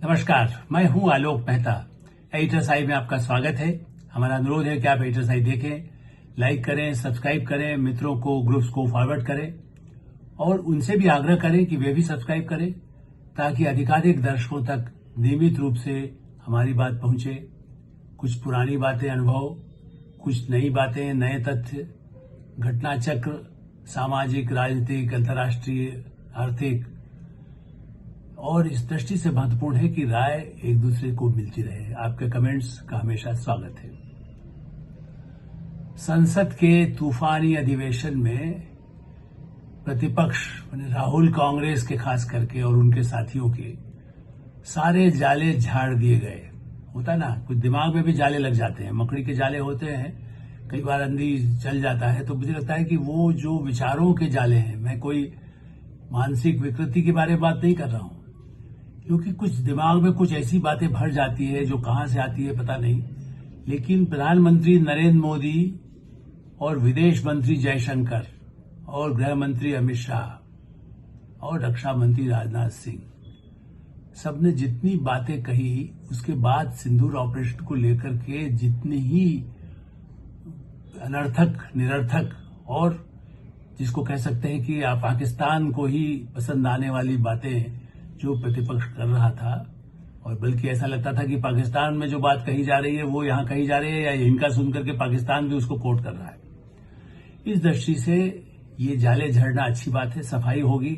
नमस्कार, मैं हूं आलोक मेहता। एडिटर्स आई में आपका स्वागत है। हमारा अनुरोध है कि आप एडिटर्स आई देखें, लाइक करें, सब्सक्राइब करें, मित्रों को, ग्रुप्स को फॉरवर्ड करें और उनसे भी आग्रह करें कि वे भी सब्सक्राइब करें ताकि अधिकाधिक दर्शकों तक नियमित रूप से हमारी बात पहुंचे। कुछ पुरानी बातें, अनुभव, कुछ नई बातें, नए तथ्य, घटना चक्र, सामाजिक, राजनीतिक, अंतर्राष्ट्रीय, आर्थिक, और इस दृष्टि से महत्वपूर्ण है कि राय एक दूसरे को मिलती रहे। आपके कमेंट्स का हमेशा स्वागत है। संसद के तूफानी अधिवेशन में प्रतिपक्ष राहुल, कांग्रेस के खास करके और उनके साथियों के सारे जाले झाड़ दिए गए। होता ना, कुछ दिमाग में भी जाले लग जाते हैं, मकड़ी के जाले होते हैं, कई बार अंधी चल जाता है। तो मुझे लगता है कि वो जो विचारों के जाले हैं, मैं कोई मानसिक विकृति के बारे में बात नहीं कर रहा हूं, क्योंकि कुछ दिमाग में कुछ ऐसी बातें भर जाती है जो कहां से आती है पता नहीं। लेकिन प्रधानमंत्री नरेंद्र मोदी और विदेश मंत्री जयशंकर और गृह मंत्री अमित शाह और रक्षा मंत्री राजनाथ सिंह, सबने जितनी बातें कही, उसके बाद सिंदूर ऑपरेशन को लेकर के जितनी ही अनर्थक, निरर्थक और जिसको कह सकते हैं कि पाकिस्तान को ही पसंद आने वाली बातें जो प्रतिपक्ष कर रहा था, और बल्कि ऐसा लगता था कि पाकिस्तान में जो बात कही जा रही है वो यहां कही जा रही है, या इनका सुनकर के पाकिस्तान भी उसको कोट कर रहा है। इस दृष्टि से ये जाले झड़ना अच्छी बात है, सफाई होगी।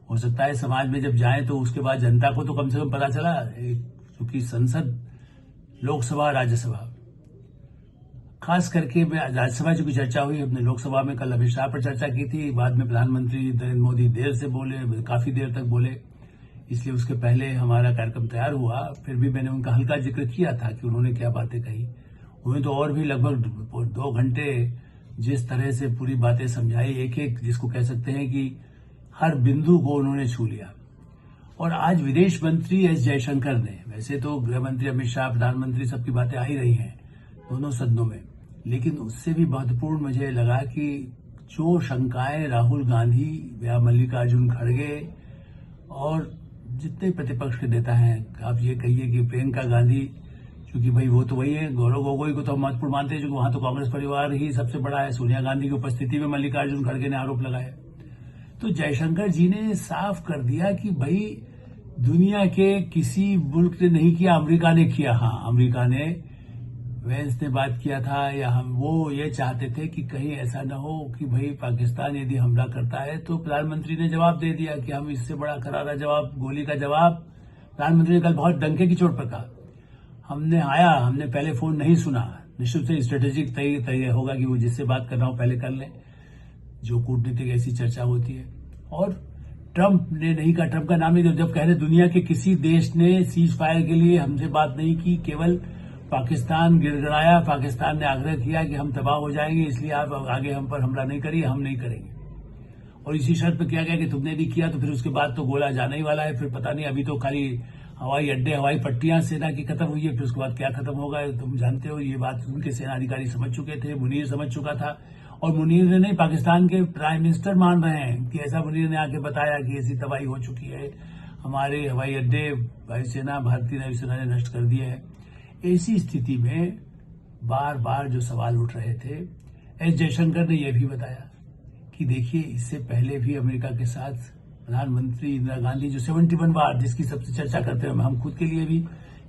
हो सकता है समाज में जब जाए तो उसके बाद जनता को तो कम से कम पता चला, क्योंकि संसद, लोकसभा, राज्यसभा, खास करके राज्यसभा जो की चर्चा हुई, हमने लोकसभा में कल अमित शाह पर चर्चा की थी, बाद में प्रधानमंत्री नरेंद्र मोदी देर से बोले, काफी देर तक बोले, इसलिए उसके पहले हमारा कार्यक्रम तैयार हुआ। फिर भी मैंने उनका हल्का जिक्र किया था कि उन्होंने क्या बातें कही। उन्हें तो और भी लगभग 2 घंटे जिस तरह से पूरी बातें समझाई, एक एक, जिसको कह सकते हैं कि हर बिंदु को उन्होंने छू लिया। और आज विदेश मंत्री एस जयशंकर ने, वैसे तो गृह मंत्री अमित शाह, प्रधानमंत्री, सबकी बातें आ ही रही हैं दोनों सदनों में, लेकिन उससे भी महत्वपूर्ण मुझे लगा कि जो शंकाएं राहुल गांधी या मल्लिकार्जुन खड़गे और जितने प्रतिपक्ष के नेता हैं, आप ये कहिए कि प्रियंका गांधी, क्योंकि भाई वो तो वही है, गौरव गोगोई को तो हम महत्वपूर्ण मानते हैं, क्योंकि वहां तो कांग्रेस परिवार ही सबसे बड़ा है। सोनिया गांधी की उपस्थिति में मल्लिकार्जुन खड़गे ने आरोप लगाया। तो जयशंकर जी ने साफ कर दिया कि भाई दुनिया के किसी मुल्क ने नहीं किया, अमेरिका ने किया। हाँ, अमेरिका ने, वेंस ने बात किया था, या हम वो ये चाहते थे कि कहीं ऐसा न हो कि भाई पाकिस्तान यदि हमला करता है, तो प्रधानमंत्री ने जवाब दे दिया कि हम इससे बड़ा करारा जवाब, गोली का जवाब, प्रधानमंत्री ने कल बहुत डंके की चोट पर कहा। हमने पहले फोन नहीं सुना। निश्चित से स्ट्रेटेजिक तय होगा कि वो जिससे बात कर रहा हूं पहले कर ले, जो कूटनीतिक ऐसी चर्चा होती है। और ट्रंप ने नहीं कहा, ट्रंप का नाम नहीं, जब कह रहे दुनिया के किसी देश ने सीज फायर के लिए हमसे बात नहीं की, केवल पाकिस्तान गिड़गिड़ाया, पाकिस्तान ने आग्रह किया कि हम तबाह हो जाएंगे, इसलिए आप आगे हम पर हमला नहीं करिए, हम नहीं करेंगे। और इसी शर्त पर किया गया कि तुमने नहीं किया तो फिर उसके बाद तो गोला जाना ही वाला है। फिर पता नहीं, अभी तो खाली हवाई अड्डे, हवाई पट्टियां सेना की खत्म हुई है, फिर उसके बाद क्या खत्म होगा तुम जानते हो। ये बात उनके सेना अधिकारी समझ चुके थे, मुनीर समझ चुका था, और मुनीर ने नहीं, पाकिस्तान के प्राइम मिनिस्टर मान रहे हैं कि ऐसा मुनीर ने आके बताया कि ऐसी तबाही हो चुकी है, हमारे हवाई अड्डे वायुसेना, भारतीय वायुसेना ने नष्ट कर दिए हैं। ऐसी स्थिति में बार बार जो सवाल उठ रहे थे, एस जयशंकर ने यह भी बताया कि देखिए, इससे पहले भी अमेरिका के साथ प्रधानमंत्री इंदिरा गांधी, जो 71 बार, जिसकी सबसे चर्चा करते हैं हम खुद के लिए भी,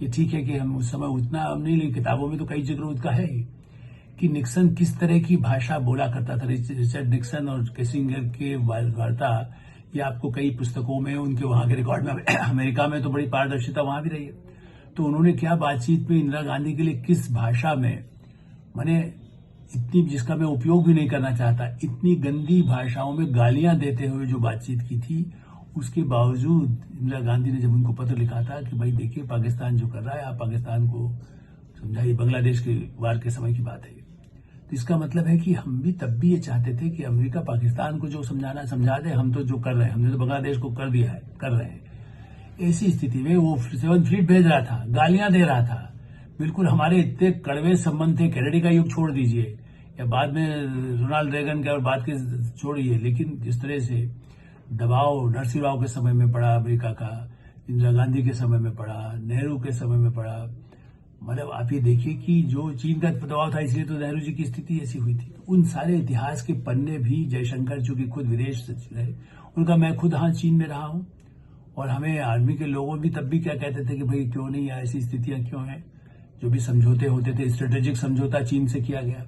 ये ठीक है कि हम उस समय उतना हम नहीं, लेकिन किताबों में तो कई जगह उसका है ही कि निक्सन किस तरह की भाषा बोला करता था। रिचर्ड निक्सन और किसिंगर के वार्ता, ये आपको कई पुस्तकों में, उनके वहां के रिकॉर्ड में, अमेरिका में तो बड़ी पारदर्शिता वहां भी रही है। तो उन्होंने क्या बातचीत में इंदिरा गांधी के लिए किस भाषा में, मैंने इतनी, जिसका मैं उपयोग भी नहीं करना चाहता, इतनी गंदी भाषाओं में गालियां देते हुए जो बातचीत की थी, उसके बावजूद इंदिरा गांधी ने जब उनको पत्र लिखा था कि भाई देखिए पाकिस्तान जो कर रहा है, आप पाकिस्तान को समझाइए, बांग्लादेश के वार के समय की बात है। तो इसका मतलब है कि हम भी तब भी ये चाहते थे कि अमेरिका पाकिस्तान को जो समझाना समझा दे, हम तो जो कर रहे हैं, हमने तो बांग्लादेश को कर दिया है, कर रहे हैं। ऐसी स्थिति में वो 7th फ्लीट भेज रहा था, गालियां दे रहा था, बिल्कुल हमारे इतने कड़वे संबंध थे, कैनेडी का युग छोड़ दीजिए, या बाद में रोनाल्ड रेगन के और बात के छोड़िए, लेकिन जिस तरह से दबाव नरसिंह राव के समय में पड़ा अमेरिका का, इंदिरा गांधी के समय में पड़ा, नेहरू के समय में पड़ा। मतलब आप ये देखिए कि जो चीन का दबाव था इसलिए तो नेहरू जी की स्थिति ऐसी हुई थी। उन सारे इतिहास के पन्ने भी जयशंकर जो कि खुद विदेश सचिव रहे, उनका मैं खुद हाँ चीन में रहा हूं, और हमें आर्मी के लोगों भी तब भी क्या कहते थे कि भाई क्यों नहीं, ऐसी स्थितियां क्यों हैं। जो भी समझौते होते थे, स्ट्रेटेजिक समझौता चीन से किया गया,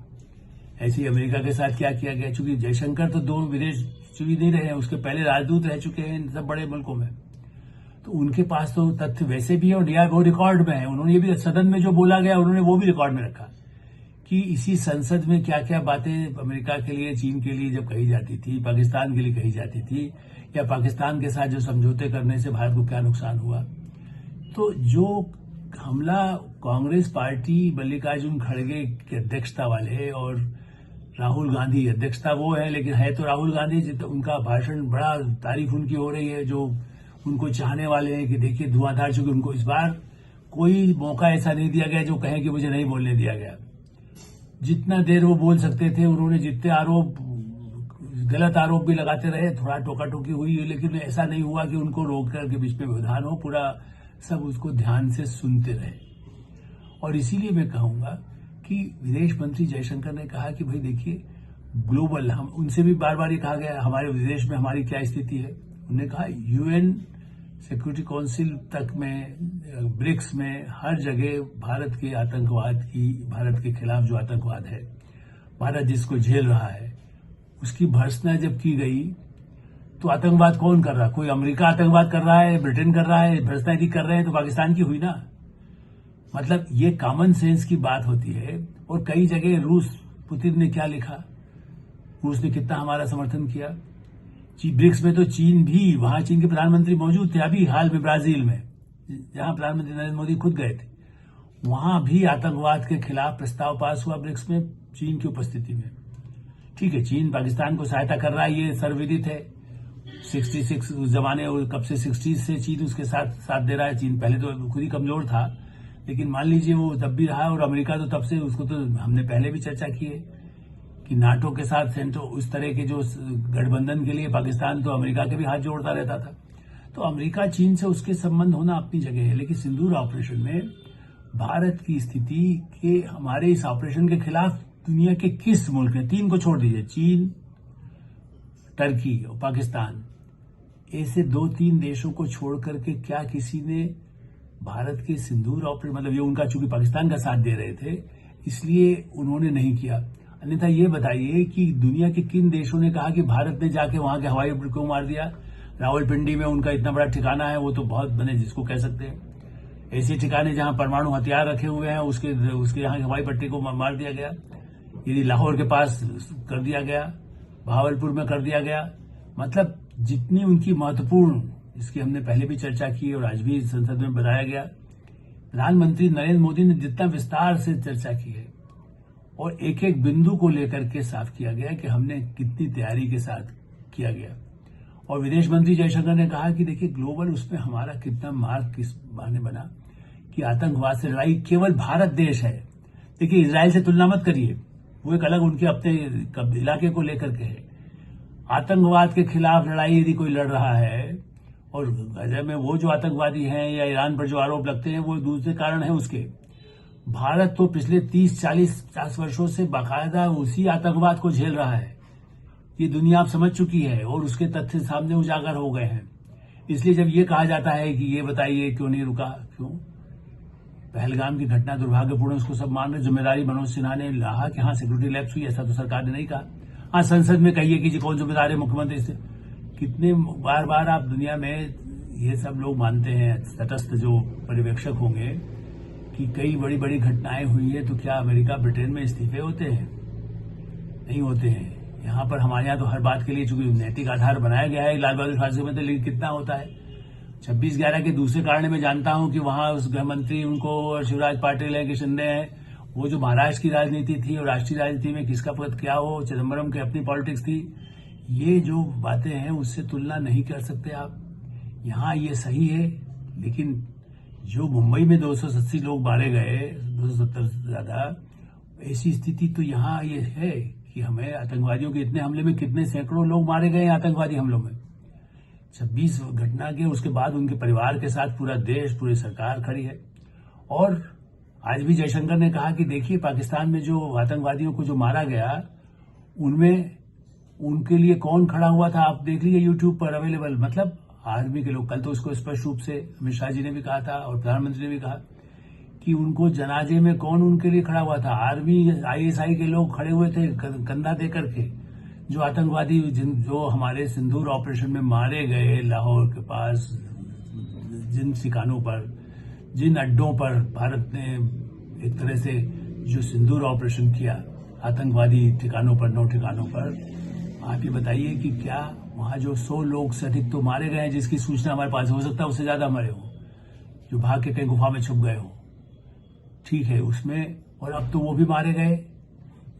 ऐसे ही अमेरिका के साथ क्या किया गया। चूंकि जयशंकर तो 2 विदेश सचिव नहीं रहे हैं, उसके पहले राजदूत रह चुके हैं इन सब बड़े मुल्कों में, तो उनके पास तो तथ्य वैसे भी है, और वो रिकॉर्ड में है। उन्होंने ये भी सदन में जो बोला गया उन्होंने वो भी रिकॉर्ड में रखा कि इसी संसद में क्या क्या बातें अमेरिका के लिए, चीन के लिए जब कही जाती थी, पाकिस्तान के लिए कही जाती थी, या पाकिस्तान के साथ जो समझौते करने से भारत को क्या नुकसान हुआ। तो जो हमला कांग्रेस पार्टी मल्लिकार्जुन खड़गे की अध्यक्षता वाले और राहुल गांधी, अध्यक्षता वो है लेकिन है तो राहुल गांधी, उनका भाषण बड़ा तारीफ उनकी हो रही है, जो उनको चाहने वाले हैं कि देखिए धुआंधार, चूंकि उनको इस बार कोई मौका ऐसा नहीं दिया गया जो कहे कि मुझे नहीं बोलने दिया गया। जितना देर वो बोल सकते थे, उन्होंने जितने आरोप, गलत आरोप भी लगाते रहे, थोड़ा टोका टोकी हुई, लेकिन ऐसा नहीं हुआ कि उनको रोक कर के बीच में व्यवधान हो, पूरा सब उसको ध्यान से सुनते रहे। और इसीलिए मैं कहूंगा कि विदेश मंत्री जयशंकर ने कहा कि भाई देखिए ग्लोबल, हम उनसे भी बार बार ये कहा गया हमारे विदेश में हमारी क्या स्थिति है। उन्होंने कहा यूएन सिक्योरिटी काउंसिल तक में, ब्रिक्स में, हर जगह भारत के आतंकवाद की, भारत के खिलाफ जो आतंकवाद है, भारत जिसको झेल रहा है, उसकी भर्त्सना जब की गई तो आतंकवाद कौन कर रहा, कोई अमेरिका आतंकवाद कर रहा है, ब्रिटेन कर रहा है, भर्त्सना यदि कर रहे हैं तो पाकिस्तान की हुई ना। मतलब ये कॉमन सेंस की बात होती है। और कई जगह रूस, पुतिन ने क्या लिखा, रूस ने कितना हमारा समर्थन किया। ब्रिक्स में तो चीन भी, वहां चीन के प्रधानमंत्री मौजूद थे अभी हाल में ब्राजील में, जहां प्रधानमंत्री नरेंद्र मोदी खुद गए थे, वहां भी आतंकवाद के खिलाफ प्रस्ताव पास हुआ ब्रिक्स में चीन की उपस्थिति में। ठीक है, चीन पाकिस्तान को सहायता कर रहा है, ये सर्वविदित है। 66 उस जमाने, और कब से 60 से चीन उसके साथ दे रहा है। चीन पहले तो खुद ही कमजोर था, लेकिन मान लीजिए वो तब भी रहा, और अमेरिका तो तब से, उसको तो हमने पहले भी चर्चा की है कि नाटो के साथ सेंटो उस तरह के जो गठबंधन के लिए पाकिस्तान तो अमेरिका के भी हाथ जोड़ता रहता था। तो अमेरिका चीन से उसके संबंध होना अपनी जगह है, लेकिन सिंदूर ऑपरेशन में भारत की स्थिति के, हमारे इस ऑपरेशन के खिलाफ दुनिया के किस मुल्क ने, 3 को छोड़ दीजिए, चीन, टर्की और पाकिस्तान, ऐसे 2-3 देशों को छोड़ करके क्या किसी ने भारत के सिंदूर ऑपरेशन, मतलब ये उनका चूंकि पाकिस्तान का साथ दे रहे थे इसलिए उन्होंने नहीं किया। अन्यथा ये बताइए कि दुनिया के किन देशों ने कहा कि भारत ने जाके वहां के हवाई अड्डे क्यों मार दिया। रावलपिंडी में उनका इतना बड़ा ठिकाना है, वो तो बहुत बने जिसको कह सकते हैं, ऐसे ठिकाने जहां परमाणु हथियार रखे हुए हैं, उसके यहाँ हवाई पट्टी को मार दिया गया। यदि लाहौर के पास कर दिया गया, भावलपुर में कर दिया गया। मतलब जितनी उनकी महत्वपूर्ण, इसकी हमने पहले भी चर्चा की और आज भी संसद में बताया गया, प्रधानमंत्री नरेंद्र मोदी ने जितना विस्तार से चर्चा की है और एक एक बिंदु को लेकर के साफ किया गया कि हमने कितनी तैयारी के साथ किया गया। और विदेश मंत्री जयशंकर ने कहा कि देखिए ग्लोबल उसमें हमारा कितना मार्ग किस बहाने बना कि आतंकवाद से लड़ाई केवल भारत देश है। देखिए इजराइल से तुलना मत करिए, वो एक अलग उनके अपने इलाके को लेकर के है। आतंकवाद के खिलाफ लड़ाई यदि कोई लड़ रहा है, और गजब में वो जो आतंकवादी हैं या ईरान पर जो आरोप लगते हैं वो दूसरे कारण है उसके, भारत तो पिछले 30-40-50 वर्षों से बाकायदा उसी आतंकवाद को झेल रहा है। ये दुनिया आप समझ चुकी है और उसके तथ्य सामने उजागर हो गए हैं। इसलिए जब ये कहा जाता है कि ये बताइए क्यों नहीं रुका, क्यों, पहलगाम की घटना दुर्भाग्यपूर्ण, उसको सब मान रहे, जिम्मेदारी मनोज सिन्हा ने कहा कि हाँ सिक्योरिटी लैप्स हुई, ऐसा तो सरकार ने नहीं कहा। हाँ संसद में कहिए कि जी कौन जिम्मेदार है, मुख्यमंत्री से। कितने बार बार आप दुनिया में ये सब लोग मानते हैं, तटस्थ जो पर्यवेक्षक होंगे, कि कई बड़ी बड़ी घटनाएं हुई है, तो क्या अमेरिका ब्रिटेन में इस्तीफे होते हैं? नहीं होते हैं। यहाँ पर हमारे यहाँ तो हर बात के लिए चूंकि नैतिक आधार बनाया गया है लाल बहादुर शास्त्री में, तो लेकिन कितना होता है। 26/11 के दूसरे कारण में जानता हूं कि वहां उस गृह मंत्री उनको और शिवराज पाटिल है कि शिंदे हैं, वो जो महाराष्ट्र की राजनीति थी और राष्ट्रीय राजनीति में किसका पद क्या हो, चिदम्बरम की अपनी पॉलिटिक्स थी, ये जो बातें हैं उससे तुलना नहीं कर सकते आप। यहाँ ये सही है, लेकिन जो मुंबई में 280 लोग मारे गए, 270 से ज्यादा, ऐसी स्थिति तो यहाँ ये है कि हमें आतंकवादियों के इतने हमले में कितने सैकड़ों लोग मारे गए आतंकवादी हमलों में। 26 घटना के उसके बाद उनके परिवार के साथ पूरा देश, पूरी सरकार खड़ी है। और आज भी जयशंकर ने कहा कि देखिए पाकिस्तान में जो आतंकवादियों को जो मारा गया, उनमें उनके लिए कौन खड़ा हुआ था, आप देख लीजिए यूट्यूब पर अवेलेबल, मतलब आर्मी के लोग। कल तो उसको स्पष्ट रूप से अमित शाह जी ने भी कहा था और प्रधानमंत्री ने भी कहा कि उनको जनाजे में कौन उनके लिए खड़ा हुआ था। आर्मी, आईएसआई के लोग खड़े हुए थे कंधा दे करके। जो आतंकवादी जो हमारे सिंदूर ऑपरेशन में मारे गए, लाहौर के पास जिन ठिकानों पर, जिन अड्डों पर भारत ने एक तरह से जो सिंदूर ऑपरेशन किया आतंकवादी ठिकानों पर, 9 ठिकानों पर, आप ये बताइए कि क्या वहां जो 100 लोग से अधिक तो मारे गए हैं, जिसकी सूचना हमारे पास हो सकता है उससे ज्यादा मरे हो, जो भाग के कहीं गुफा में छुप गए हो, ठीक है उसमें। और अब तो वो भी मारे गए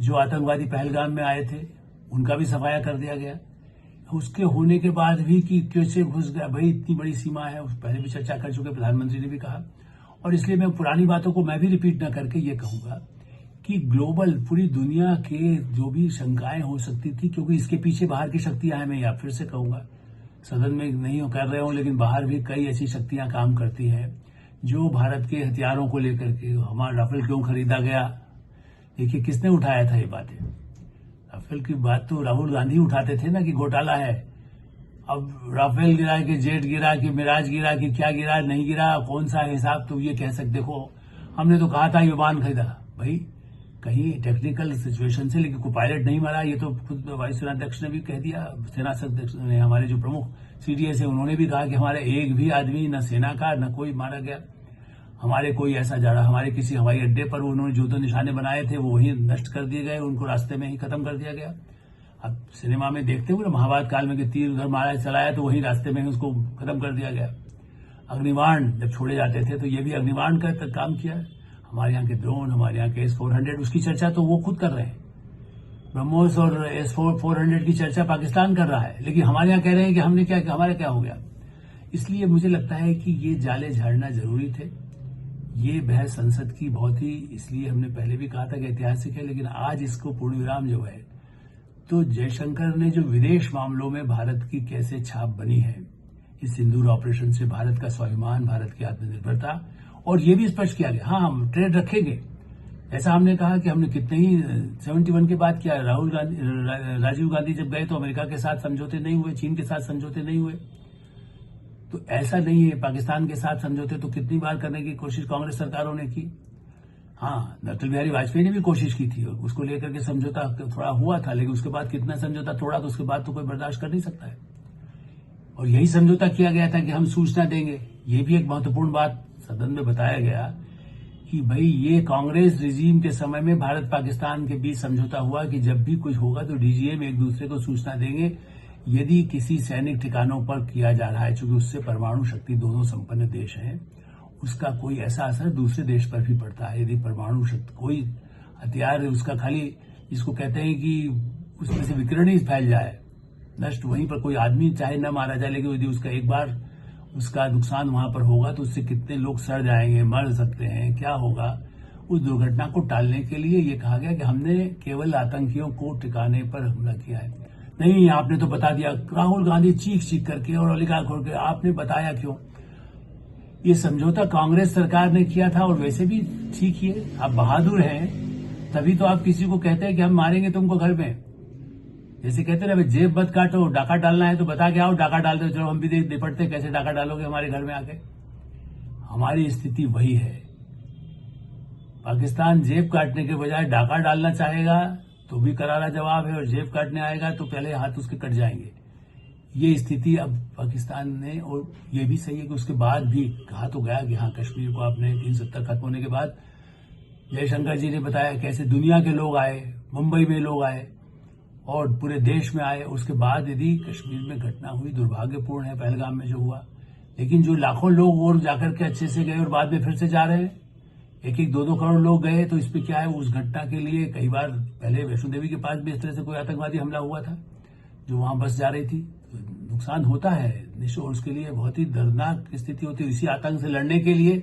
जो आतंकवादी पहलगाम में आए थे, उनका भी सफाया कर दिया गया। उसके होने के बाद भी कि कैसे घुस गया, भाई इतनी बड़ी सीमा है, उस पहले भी चर्चा कर चुके, प्रधानमंत्री ने भी कहा। और इसलिए मैं पुरानी बातों को मैं भी रिपीट न करके ये कहूंगा कि ग्लोबल, पूरी दुनिया के जो भी शंकाएं हो सकती थी, क्योंकि इसके पीछे बाहर की शक्तियां हैं, मैं या फिर से कहूंगा, सदन में नहीं कर रहे हूं लेकिन बाहर भी कई ऐसी शक्तियां काम करती हैं जो भारत के हथियारों को लेकर के, हमारा राफेल क्यों खरीदा गया, देखिए किसने उठाया था ये बातें। राफेल की बात तो राहुल गांधी उठाते थे ना कि घोटाला है। अब राफेल गिरा कि जेट गिरा कि मिराज गिरा कि क्या गिरा, नहीं गिरा, कौन सा हिसाब, तो ये कह सकते, देखो हमने तो कहा था ये विमान खरीदा, भाई कहीं टेक्निकल सिचुएशन से, लेकिन कोई पायलट नहीं मरा, ये तो खुद वायुसेनाध्यक्ष ने भी कह दिया, सेना अध्यक्ष ने, हमारे जो प्रमुख सीडीएस है उन्होंने भी कहा कि हमारे एक भी आदमी न सेना का न कोई मारा गया, हमारे कोई ऐसा जाड़ा, हमारे किसी हवाई अड्डे पर उन्होंने जो तो निशाने बनाए थे वो वहीं नष्ट कर दिए गए, उनको रास्ते में ही खत्म कर दिया गया। अब सिनेमा में देखते हुए ना महाभारत काल में कि तीर उधर मारा चलाया तो वहीं रास्ते में ही उसको खत्म कर दिया गया। अग्निबाण जब छोड़े जाते थे तो ये भी अग्निबाण का काम किया है। हमारे यहाँ के ड्रोन, हमारे यहाँ के S-400, उसकी चर्चा तो वो खुद कर रहे हैं। ब्रह्मोस और S-400 की चर्चा पाकिस्तान कर रहा है, लेकिन हमारे यहाँ कह रहे हैं कि हमने क्या, हमारा क्या हो गया। इसलिए मुझे लगता है कि ये जाले झाड़ना जरूरी थे। ये बहस संसद की बहुत ही, इसलिए हमने पहले भी कहा था कि ऐतिहासिक है, लेकिन आज इसको पूर्ण विराम जो है, तो जयशंकर ने जो विदेश मामलों में भारत की कैसे छाप बनी है, इस सिंदूर ऑपरेशन से भारत का स्वाभिमान, भारत की आत्मनिर्भरता, और ये भी स्पष्ट किया गया, हाँ हम ट्रेड रखेंगे। ऐसा हमने कहा कि हमने कितने ही 71 के बाद किया, राजीव गांधी जब गए तो अमेरिका के साथ समझौते नहीं हुए, चीन के साथ समझौते नहीं हुए, तो ऐसा नहीं है। पाकिस्तान के साथ समझौते तो कितनी बार करने की कोशिश कांग्रेस सरकारों ने की। हाँ, अटल बिहारी वाजपेयी ने भी कोशिश की थी और उसको लेकर के समझौता थोड़ा हुआ था, लेकिन उसके बाद कितना समझौता तोड़ा, तो उसके बाद तो कोई बर्दाश्त कर नहीं सकता है। और यही समझौता किया गया था कि हम सूचना देंगे। ये भी एक महत्वपूर्ण बात सदन में बताया गया कि भाई ये कांग्रेस रिजीम के समय में भारत पाकिस्तान के बीच समझौता हुआ कि जब भी कुछ होगा तो डीजीएम एक दूसरे को सूचना देंगे यदि किसी सैनिक ठिकानों पर किया जा रहा है, क्योंकि उससे परमाणु शक्ति दोनों संपन्न देश हैं, उसका कोई ऐसा असर दूसरे देश पर भी पड़ता है। यदि परमाणु शक्ति कोई हथियार उसका खाली, जिसको कहते हैं कि उसमें से विकिरण ही फैल जाए, नष्ट, वहीं पर कोई आदमी चाहे न मारा जाए, लेकिन यदि उसका एक बार उसका नुकसान वहां पर होगा तो उससे कितने लोग सड़ जाएंगे, मर सकते हैं, क्या होगा। उस दुर्घटना को टालने के लिए ये कहा गया कि हमने केवल आतंकियों को ठिकाने पर हमला किया है। नहीं, आपने तो बता दिया, राहुल गांधी चीख चीख करके और ओलिगार्क खोल के, आपने बताया क्यों। ये समझौता कांग्रेस सरकार ने किया था और वैसे भी ठीक ही है, आप बहादुर हैं तभी तो आप किसी को कहते हैं कि हम मारेंगे तुमको घर में। जैसे कहते हैं ना, जेब मत काटो, डाका डालना है तो बता के आओ, डाका डाल दो, चलो हम भी निपटते, कैसे डाका डालोगे हमारे घर में आके। हमारी स्थिति वही है। पाकिस्तान जेब काटने के बजाय डाका डालना चाहेगा तो भी करारा जवाब है, और जेब काटने आएगा तो पहले हाथ उसके कट जाएंगे। ये स्थिति अब पाकिस्तान ने, और ये भी सही है कि उसके बाद भी कहा तो गया कि हाँ कश्मीर को आपने 370 खत्म होने के बाद, जयशंकर जी ने बताया कैसे दुनिया के लोग आए, मुंबई में लोग आए और पूरे देश में आए। उसके बाद यदि कश्मीर में घटना हुई, दुर्भाग्यपूर्ण है पहलगाम में जो हुआ, लेकिन जो लाखों लोग और जाकर के अच्छे से गए और बाद में फिर से जा रहे हैं, 1-2 करोड़ लोग गए, तो इस पे क्या है, उस घटना के लिए कई बार पहले वैष्णो देवी के पास भी इस तरह से कोई आतंकवादी हमला हुआ था जो वहां बस जा रही थी, तो नुकसान होता है निश्चय, उसके लिए बहुत ही दर्दनाक स्थिति होती है। इसी आतंक से लड़ने के लिए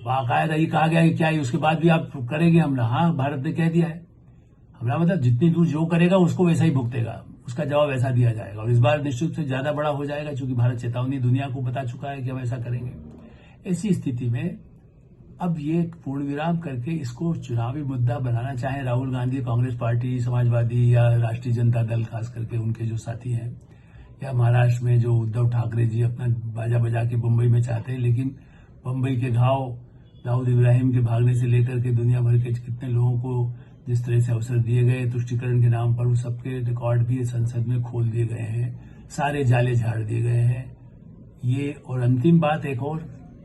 बाकायदा ये कहा गया कि क्या है, उसके बाद भी आप करेंगे हमला। हाँ, भारत ने कह दिया है, हमला मतलब जितनी दूर जो करेगा उसको वैसा ही भुगतेगा, उसका जवाब ऐसा दिया जाएगा। और इस बार निश्चित से ज्यादा बड़ा हो जाएगा, क्योंकि भारत चेतावनी दुनिया को बता चुका है कि हम ऐसा करेंगे। ऐसी स्थिति में अब ये पूर्ण विराम करके इसको चुनावी मुद्दा बनाना चाहे राहुल गांधी, कांग्रेस पार्टी, समाजवादी या राष्ट्रीय जनता दल, खास करके उनके जो साथी हैं, या महाराष्ट्र में जो उद्धव ठाकरे जी अपना बाजा बजा के मुंबई में चाहते हैं, लेकिन मुंबई के घाव दाऊद इब्राहिम के भागने से लेकर के दुनिया भर के कितने लोगों को जिस तरह से अवसर दिए गए तुष्टीकरण के नाम पर, उस सबके रिकॉर्ड भी संसद में खोल दिए गए हैं, सारे जाले झाड़ दिए गए हैं। ये और अंतिम बात एक और,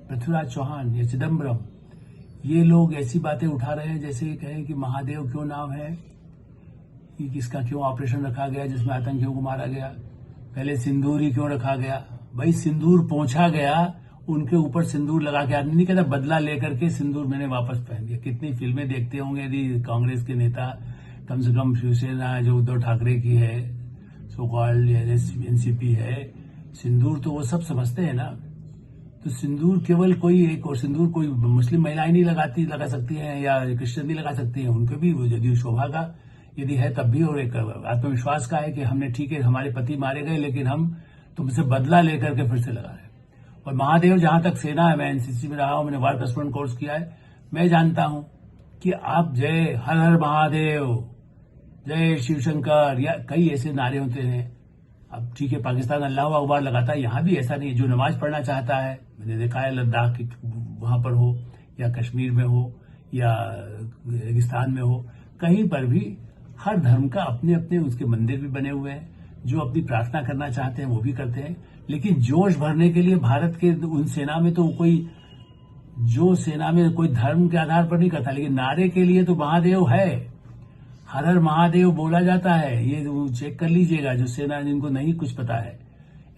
पृथ्वीराज चौहान या चिदम्बरम, ये लोग ऐसी बातें उठा रहे हैं जैसे ये कहें कि महादेव क्यों नाम है, कि किसका क्यों ऑपरेशन रखा गया जिसमें आतंकियों को मारा गया, पहले सिंदूर ही क्यों रखा गया। भाई सिंदूर पहुंचा गया, उनके ऊपर सिंदूर लगा के, आदमी नहीं कहता बदला लेकर के सिंदूर मैंने वापस पहन दिया। कितनी फिल्में देखते होंगे यदि कांग्रेस के नेता, कम से कम शिवसेना जो उद्धव ठाकरे की है, सो कॉल्ड एनसीपी है, सिंदूर तो वो सब समझते हैं ना। तो सिंदूर केवल कोई एक, और सिंदूर कोई मुस्लिम महिलाएं नहीं लगा सकती हैं या क्रिश्चियन नहीं लगा सकती हैं, उनके भी यदि शोभा का यदि है तब भी, और एक आत्मविश्वास का है कि हमने ठीक है हमारे पति मारे गए लेकिन हम तुमसे बदला लेकर के फिर से लगा रहे हैं। और महादेव, जहां तक सेना है, मैं एनसीसी में रहा हूं, मैंने वार करस्पॉन्डेंट कोर्स किया है, मैं जानता हूं कि आप जय हर हर महादेव, जय शिवशंकर या कई ऐसे नारे होते हैं। अब ठीक है पाकिस्तान अल्लाह अकबर लगाता है, यहां भी ऐसा नहीं, जो नमाज पढ़ना चाहता है, मैंने देखा है लद्दाख की वहां पर हो या कश्मीर में हो या रेगिस्तान में हो, कहीं पर भी हर धर्म का अपने अपने उसके मंदिर भी बने हुए हैं, जो अपनी प्रार्थना करना चाहते हैं वो भी करते हैं। लेकिन जोश भरने के लिए भारत के उन सेना में तो कोई, जो सेना में कोई धर्म के आधार पर नहीं करता, लेकिन नारे के लिए तो महादेव है, हर हर महादेव बोला जाता है। ये चेक कर लीजिएगा जो सेना, जिनको नहीं कुछ पता है।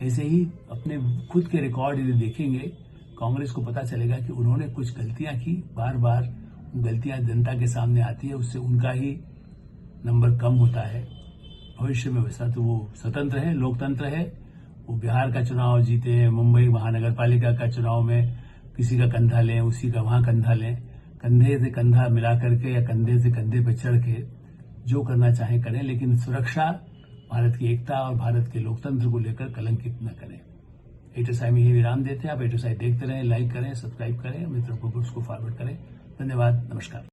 ऐसे ही अपने खुद के रिकॉर्ड यदि देखेंगे, कांग्रेस को पता चलेगा कि उन्होंने कुछ गलतियां की, बार बार गलतियां जनता के सामने आती है, उससे उनका ही नंबर कम होता है। भविष्य में वैसा तो वो स्वतंत्र है, लोकतंत्र है, वो बिहार का चुनाव जीते, मुंबई महानगर पालिका का चुनाव में किसी का कंधा लें, उसी का वहां कंधा लें, कंधे से कंधा मिला करके या कंधे से कंधे पर चढ़ के जो करना चाहें करें, लेकिन सुरक्षा, भारत की एकता और भारत के लोकतंत्र को लेकर कलंकित न करें। एटोसाई में ही विराम देते हैं। आप एटोसाई देखते रहें, लाइक करें, सब्सक्राइब करें, मित्रों को उसको फॉरवर्ड करें। धन्यवाद, नमस्कार।